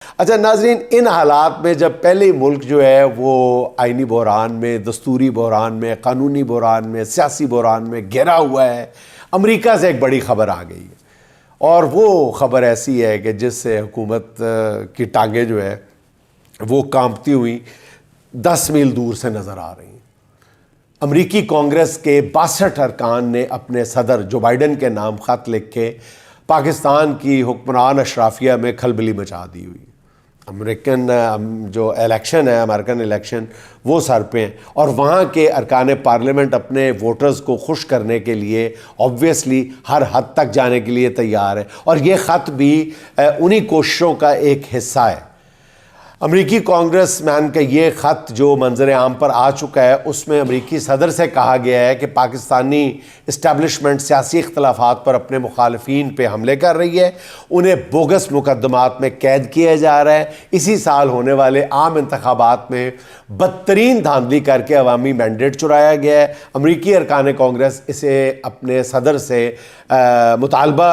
اچھا ناظرین، ان حالات میں جب پہلے ملک جو ہے وہ آئینی بحران میں، دستوری بحران میں، قانونی بحران میں، سیاسی بحران میں گھرا ہوا ہے، امریکہ سے ایک بڑی خبر آ گئی ہے، اور وہ خبر ایسی ہے کہ جس سے حکومت کی ٹانگیں جو ہے وہ کانپتی ہوئی 10 میل دور سے نظر آ رہی ہیں۔ امریکی کانگریس کے 62 ارکان نے اپنے صدر جو بائیڈن کے نام خط لکھ کے پاکستان کی حکمران اشرافیہ میں کھلبلی مچا دی ہوئی۔ امریکن جو الیکشن ہے، امریکن الیکشن، وہ سر پہ ہیں، اور وہاں کے ارکان پارلیمنٹ اپنے ووٹرز کو خوش کرنے کے لیے آبویسلی ہر حد تک جانے کے لیے تیار ہے، اور یہ خط بھی انہی کوششوں کا ایک حصہ ہے۔ امریکی کانگریس مین کا یہ خط جو منظر عام پر آ چکا ہے، اس میں امریکی صدر سے کہا گیا ہے کہ پاکستانی اسٹیبلشمنٹ سیاسی اختلافات پر اپنے مخالفین پہ حملے کر رہی ہے، انہیں بوگس مقدمات میں قید کیا جا رہا ہے، اسی سال ہونے والے عام انتخابات میں بدترین دھاندلی کر کے عوامی مینڈیٹ چرایا گیا ہے۔ امریکی ارکان کانگریس اسے اپنے صدر سے مطالبہ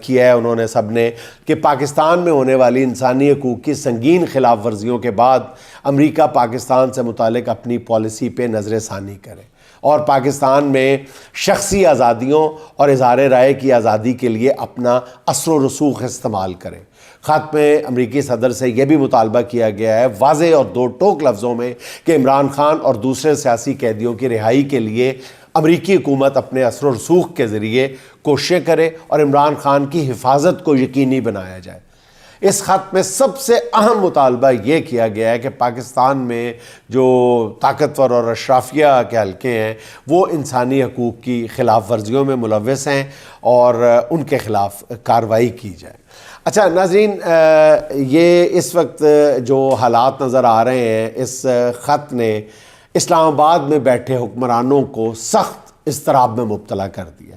کیا ہے انہوں نے سب نے کہ پاکستان میں ہونے والی انسانی حقوق کی سنگین خلاف ورزیوں کے بعد امریکہ پاکستان سے متعلق اپنی پالیسی پہ نظر ثانی کرے اور پاکستان میں شخصی آزادیوں اور اظہار رائے کی آزادی کے لیے اپنا اثر و رسوخ استعمال کرے۔ خط میں امریکی صدر سے یہ بھی مطالبہ کیا گیا ہے واضح اور دو ٹوک لفظوں میں کہ عمران خان اور دوسرے سیاسی قیدیوں کی رہائی کے لیے امریکی حکومت اپنے اثر و رسوخ کے ذریعے کوششیں کرے اور عمران خان کی حفاظت کو یقینی بنایا جائے۔ اس خط میں سب سے اہم مطالبہ یہ کیا گیا ہے کہ پاکستان میں جو طاقتور اور اشرافیہ کے حلقے ہیں وہ انسانی حقوق کی خلاف ورزیوں میں ملوث ہیں اور ان کے خلاف کارروائی کی جائے۔ اچھا ناظرین، یہ اس وقت جو حالات نظر آ رہے ہیں، اس خط نے اسلام آباد میں بیٹھے حکمرانوں کو سخت اضطراب میں مبتلا کر دیا۔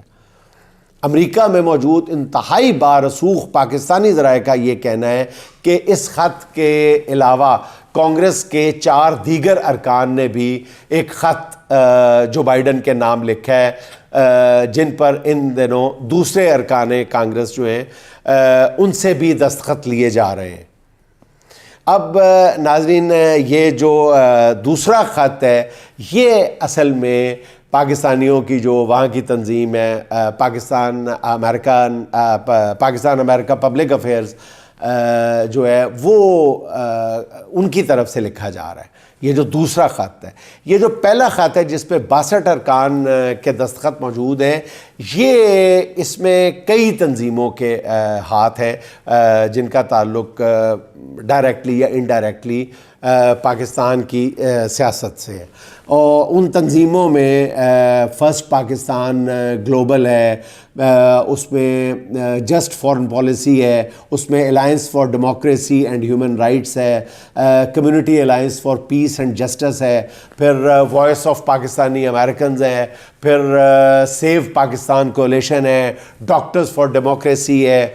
امریکہ میں موجود انتہائی بارسوخ پاکستانی ذرائع کا یہ کہنا ہے کہ اس خط کے علاوہ کانگریس کے 4 دیگر ارکان نے بھی ایک خط جو بائیڈن کے نام لکھا ہے، جن پر ان دنوں دوسرے ارکان کانگریس جو ہیں ان سے بھی دستخط لیے جا رہے ہیں۔ اب ناظرین، یہ جو دوسرا خط ہے یہ اصل میں پاکستانیوں کی جو وہاں کی تنظیم ہے پاکستان امریکہ پبلک افیئرز جو ہے وہ ان کی طرف سے لکھا جا رہا ہے۔ یہ جو دوسرا خط ہے، یہ جو پہلا خط ہے جس پہ 62 ارکان کے دستخط موجود ہیں، یہ اس میں کئی تنظیموں کے ہاتھ ہے جن کا تعلق ڈائریکٹلی یا انڈائریکٹلی پاکستان کی سیاست سے ہے، اور ان تنظیموں میں فرسٹ پاکستان گلوبل ہے، اس میں جسٹ فارن پالیسی ہے، اس میں alliance for democracy and human rights ہے، community alliance for peace and justice ہے، پھر وائس آف پاکستانی امریکنز ہے، پھر سیو پاکستان کولیشن ہے، ڈاکٹرز فار ڈیموکریسی ہے۔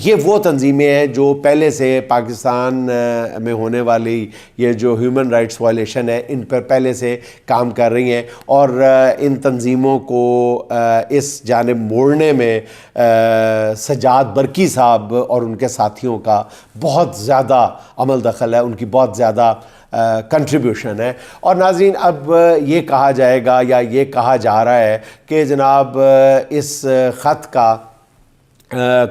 یہ وہ تنظیمیں ہیں جو پہلے سے پاکستان میں ہونے والی یہ جو ہیومن رائٹس وائلیشن ہے ان پر پہلے سے کام کر رہی ہیں، اور ان تنظیموں کو اس جانب موڑنے میں سجاد برقی صاحب اور ان کے ساتھیوں کا بہت زیادہ عمل دخل ہے، ان کی بہت زیادہ کنٹریبیوشن ہے۔ اور ناظرین، اب یہ کہا جائے گا یا یہ کہا جا رہا ہے کہ جناب اس خط کا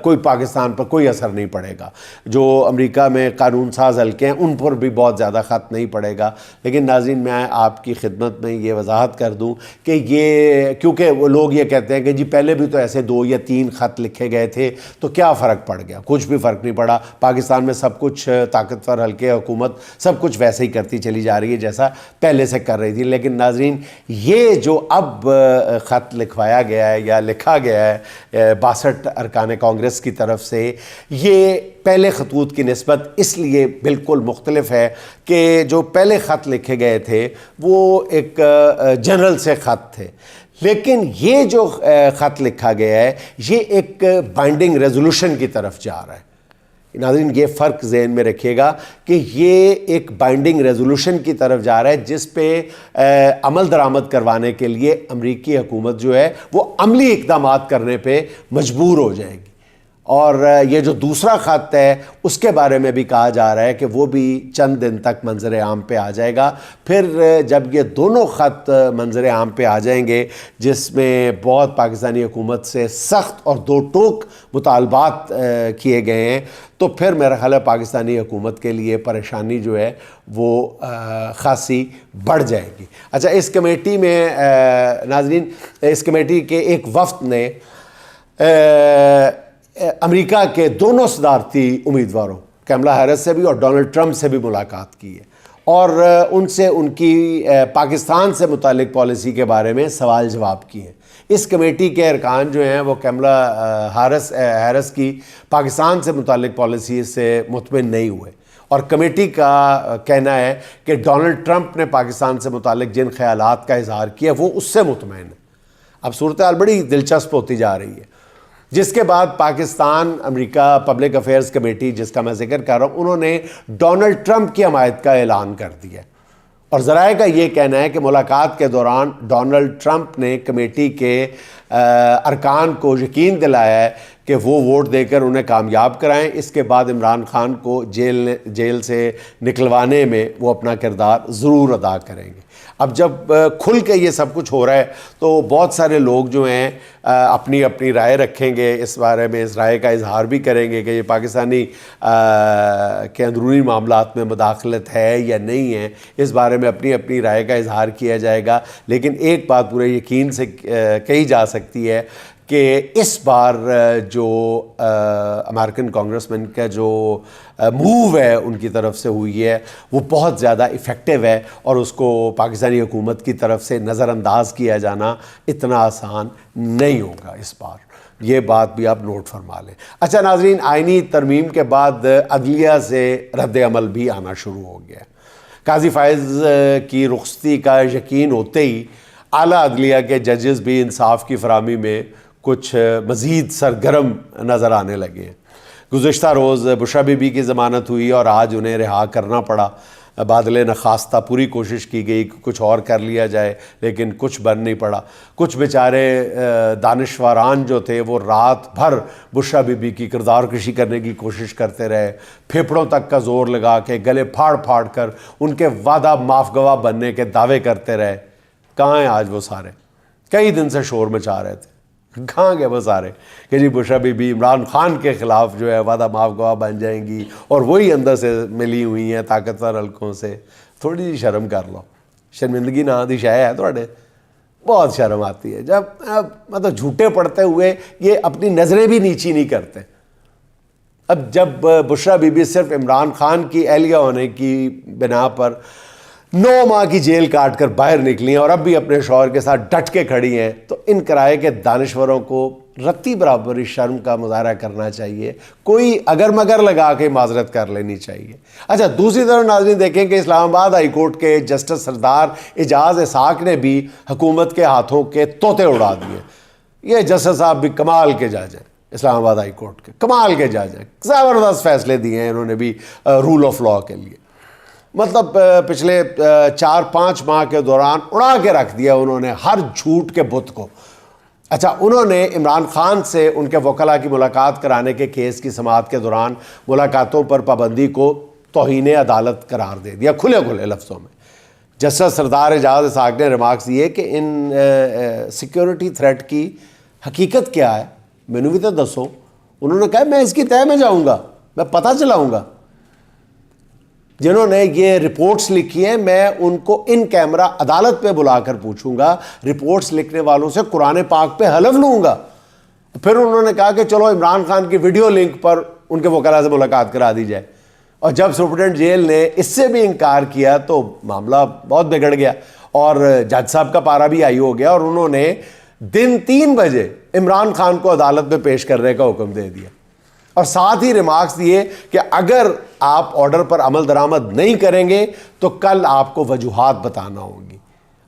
کوئی پاکستان پر کوئی اثر نہیں پڑے گا، جو امریکہ میں قانون ساز حلقے ہیں ان پر بھی بہت زیادہ خط نہیں پڑے گا۔ لیکن ناظرین، میں آپ کی خدمت میں یہ وضاحت کر دوں کہ یہ کیونکہ وہ لوگ یہ کہتے ہیں کہ جی پہلے بھی تو ایسے 2 یا 3 خط لکھے گئے تھے تو کیا فرق پڑ گیا؟ کچھ بھی فرق نہیں پڑا، پاکستان میں سب کچھ طاقتور حلقے حکومت سب کچھ ویسے ہی کرتی چلی جا رہی ہے جیسا پہلے سے کر رہی تھی۔ لیکن ناظرین، یہ جو اب خط لکھوایا گیا ہے یا لکھا گیا ہے 62 ارکان کانگریس کی طرف سے، یہ پہلے خطوط کی نسبت اس لیے بالکل مختلف ہے کہ جو پہلے خط لکھے گئے تھے وہ ایک جنرل سے خط تھے، لیکن یہ جو خط لکھا گیا ہے یہ ایک بائنڈنگ ریزولوشن کی طرف جا رہا ہے۔ ناظرین، یہ فرق ذہن میں رکھیے گا کہ یہ ایک بائنڈنگ ریزولوشن کی طرف جا رہا ہے جس پہ عمل درآمد کروانے کے لیے امریکی حکومت جو ہے وہ عملی اقدامات کرنے پہ مجبور ہو جائے گی، اور یہ جو دوسرا خط ہے اس کے بارے میں بھی کہا جا رہا ہے کہ وہ بھی چند دن تک منظر عام پہ آ جائے گا. پھر جب یہ دونوں خط منظر عام پہ آ جائیں گے جس میں بہت پاکستانی حکومت سے سخت اور دو ٹوک مطالبات کیے گئے ہیں, تو پھر میرا خیال ہے پاکستانی حکومت کے لیے پریشانی جو ہے وہ خاصی بڑھ جائے گی. اچھا, اس کمیٹی میں ناظرین, اس کمیٹی کے ایک وفد نے امریکہ کے دونوں صدارتی امیدواروں کیملا ہیرس سے بھی اور ڈونلڈ ٹرمپ سے بھی ملاقات کی ہے, اور ان سے ان کی پاکستان سے متعلق پالیسی کے بارے میں سوال جواب کیے ہیں. اس کمیٹی کے ارکان جو ہیں وہ کیملا ہیرس کی پاکستان سے متعلق پالیسی سے مطمئن نہیں ہوئے, اور کمیٹی کا کہنا ہے کہ ڈونلڈ ٹرمپ نے پاکستان سے متعلق جن خیالات کا اظہار کیا وہ اس سے مطمئن ہے. اب صورتحال بڑی دلچسپ ہوتی جا رہی ہے, جس کے بعد پاکستان امریکہ پبلک افیئرز کمیٹی جس کا میں ذکر کر رہا ہوں, انہوں نے ڈونلڈ ٹرمپ کی حمایت کا اعلان کر دیا, اور ذرائع کا یہ کہنا ہے کہ ملاقات کے دوران ڈونلڈ ٹرمپ نے کمیٹی کے ارکان کو یقین دلایا ہے کہ وہ ووٹ دے کر انہیں کامیاب کرائیں. اس کے بعد عمران خان کو جیل سے نکلوانے میں وہ اپنا کردار ضرور ادا کریں گے. اب جب کھل کے یہ سب کچھ ہو رہا ہے تو بہت سارے لوگ جو ہیں اپنی اپنی رائے رکھیں گے اس بارے میں, اس رائے کا اظہار بھی کریں گے کہ یہ پاکستانی کے اندرونی معاملات میں مداخلت ہے یا نہیں ہے, اس بارے میں اپنی اپنی رائے کا اظہار کیا جائے گا. لیکن ایک بات پورے یقین سے کہی جا سکتی ہے کہ اس بار جو امریکن کانگریسمین کا جو موو ہے ان کی طرف سے ہوئی ہے وہ بہت زیادہ ایفیکٹو ہے, اور اس کو پاکستانی حکومت کی طرف سے نظر انداز کیا جانا اتنا آسان نہیں ہوگا اس بار. یہ بات بھی آپ نوٹ فرما لیں. اچھا ناظرین, آئینی ترمیم کے بعد عدلیہ سے رد عمل بھی آنا شروع ہو گیا. قاضی فائز کی رخصتی کا یقین ہوتے ہی اعلیٰ عدلیہ کے ججز بھی انصاف کی فراہمی میں کچھ مزید سرگرم نظر آنے لگے ہیں. گزشتہ روز بشرا بی بی کی ضمانت ہوئی اور آج انہیں رہا کرنا پڑا. بادل نخواستہ پوری کوشش کی گئی کہ کچھ اور کر لیا جائے لیکن کچھ بن نہیں پڑا. کچھ بیچارے دانشوران جو تھے وہ رات بھر بشرا بی بی کی کردار کشی کرنے کی کوشش کرتے رہے, پھیپھڑوں تک کا زور لگا کے گلے پھاڑ پھاڑ کر ان کے وعدہ معاف گواہ بننے کے دعوے کرتے رہے. کہاں ہیں آج وہ سارے؟ کئی دن سے شور مچا رہے تھے, کہاں گئے وہ سارے کہ جی بشرا بی بی عمران خان کے خلاف جو ہے وعدہ معاف گواہ بن جائیں گی, اور وہی اندر سے ملی ہوئی ہیں طاقتور حلقوں سے. تھوڑی جی شرم کر لو, شرمندگی نہ آدھی شے ہے تھوڑے, بہت شرم آتی ہے جب مطلب جھوٹے پڑتے ہوئے یہ اپنی نظریں بھی نیچی نہیں کرتے. اب جب بشرا بی بی صرف عمران خان کی اہلیہ ہونے کی بنا پر 9 ماہ کی جیل کاٹ کر باہر نکلی ہیں اور اب بھی اپنے شوہر کے ساتھ ڈٹ کے کھڑی ہیں, تو ان کرائے کے دانشوروں کو رتی برابری شرم کا مظاہرہ کرنا چاہیے, کوئی اگر مگر لگا کے معذرت کر لینی چاہیے. اچھا, دوسری طرف ناظرین دیکھیں کہ اسلام آباد ہائی کورٹ کے جسٹس سردار اعجاز اسحاق نے بھی حکومت کے ہاتھوں کے طوطے اڑا دیے. یہ جسٹس صاحب بھی کمال کے جج ہیں, اسلام آباد ہائی کورٹ کے کمال کے جج ہیں, زبردست فیصلے دیے ہیں انہوں نے بھی رول آف لاء کے لیے. مطلب پچھلے 4-5 ماہ کے دوران اڑا کے رکھ دیا انہوں نے ہر جھوٹ کے بت کو. اچھا, انہوں نے عمران خان سے ان کے وکلاء کی ملاقات کرانے کے کیس کی سماعت کے دوران ملاقاتوں پر پابندی کو توہین عدالت قرار دے دیا کھلے کھلے لفظوں میں. جسٹس سردار اعجاز اسحاق نے ریمارکس دیے کہ ان سیکیورٹی تھریٹ کی حقیقت کیا ہے, مینوں بھی تو دسو. انہوں نے کہا میں اس کی تہہ میں جاؤں گا, میں پتہ چلاؤں گا. جنہوں نے یہ رپورٹس لکھی ہیں میں ان کو ان کیمرہ عدالت پہ بلا کر پوچھوں گا, رپورٹس لکھنے والوں سے قرآن پاک پہ حلف لوں گا. پھر انہوں نے کہا کہ چلو عمران خان کی ویڈیو لنک پر ان کے وکلاء سے ملاقات کرا دی جائے, اور جب سپرنٹینڈنٹ جیل نے اس سے بھی انکار کیا تو معاملہ بہت بگڑ گیا اور جج صاحب کا پارا بھی ہائی ہو گیا, اور انہوں نے دن 3 بجے عمران خان کو عدالت میں پیش کرنے کا حکم دے دیا, اور ساتھ ہی ریمارکس دیے کہ اگر آپ آرڈر پر عمل درآمد نہیں کریں گے تو کل آپ کو وجوہات بتانا ہوگی.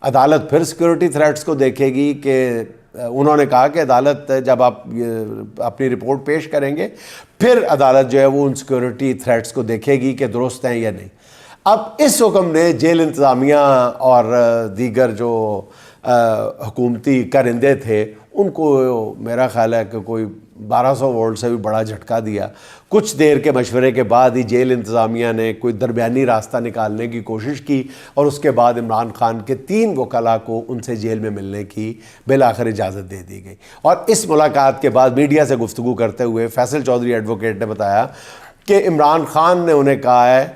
عدالت پھر سیکورٹی تھریٹس کو دیکھے گی کہ انہوں نے کہا کہ عدالت جب آپ اپنی رپورٹ پیش کریں گے پھر عدالت جو ہے وہ ان سیکورٹی تھریٹس کو دیکھے گی کہ درست ہیں یا نہیں. اب اس حکم نے جیل انتظامیہ اور دیگر جو حکومتی کرندے تھے ان کو میرا خیال ہے کہ کوئی 1200 وولٹ سے بھی بڑا جھٹکا دیا. کچھ دیر کے مشورے کے بعد ہی جیل انتظامیہ نے کوئی درمیانی راستہ نکالنے کی کوشش کی اور اس کے بعد عمران خان کے 3 وکلاء کو ان سے جیل میں ملنے کی بالآخر اجازت دے دی گئی. اور اس ملاقات کے بعد میڈیا سے گفتگو کرتے ہوئے فیصل چودھری ایڈوکیٹ نے بتایا کہ عمران خان نے انہیں کہا ہے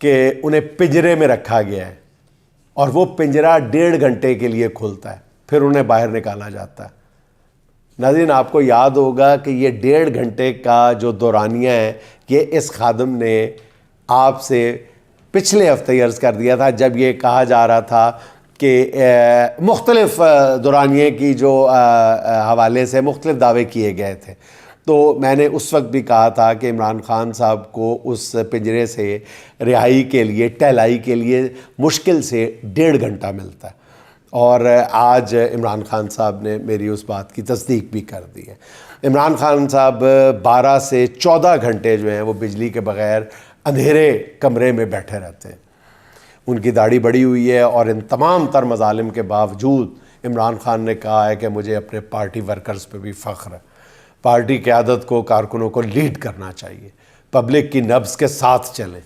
کہ انہیں پنجرے میں رکھا گیا ہے اور وہ پنجرہ 1.5 گھنٹے کے لیے کھلتا ہے، پھر انہیں باہر نکالا جاتا ہے. ناظرین آپ کو یاد ہوگا کہ یہ 1.5 گھنٹے کا جو دورانیہ ہے یہ اس خادم نے آپ سے پچھلے ہفتے عرض کر دیا تھا جب یہ کہا جا رہا تھا کہ مختلف دورانیے کی جو حوالے سے مختلف دعوے کیے گئے تھے. تو میں نے اس وقت بھی کہا تھا کہ عمران خان صاحب کو اس پنجرے سے رہائی کے لیے ٹہلائی کے لیے مشکل سے 1.5 گھنٹہ ملتا ہے، اور آج عمران خان صاحب نے میری اس بات کی تصدیق بھی کر دی ہے. عمران خان صاحب 12 سے 14 گھنٹے جو ہیں وہ بجلی کے بغیر اندھیرے کمرے میں بیٹھے رہتے ہیں. ان کی داڑھی بڑی ہوئی ہے اور ان تمام تر مظالم کے باوجود عمران خان نے کہا ہے کہ مجھے اپنے پارٹی ورکرز پہ بھی فخر ہے. پارٹی قیادت کو، کارکنوں کو لیڈ کرنا چاہیے، پبلک کی نبض کے ساتھ چلیں.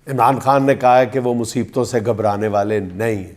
عمران خان نے کہا ہے کہ وہ مصیبتوں سے گھبرانے والے نہیں ہیں.